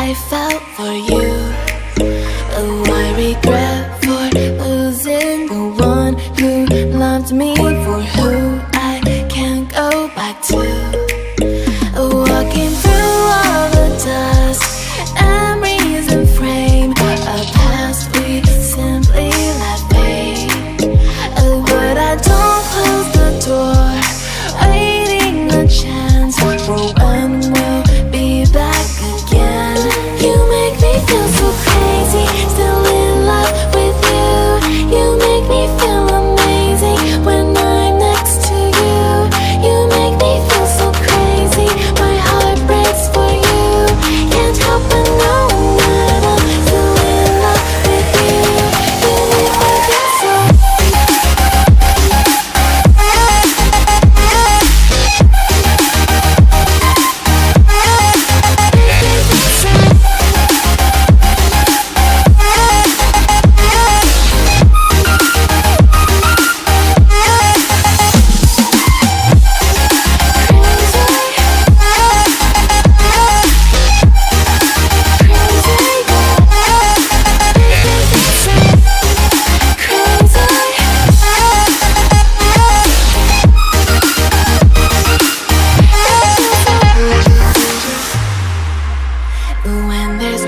I felt for you. Oh, I regret for losing the one who loved me, for who I can't go back to. Walking through all the dust, memories and frame a past we simply let fade. But I don't close the door, waiting a chance for when we'll be back again. You make me feel so crazy, still in love with you. You make me feel amazing when I'm next to you. You make me feel so crazy, my heart breaks for you. Can't help but know that I'm still in love with you. You make me feel so. When there's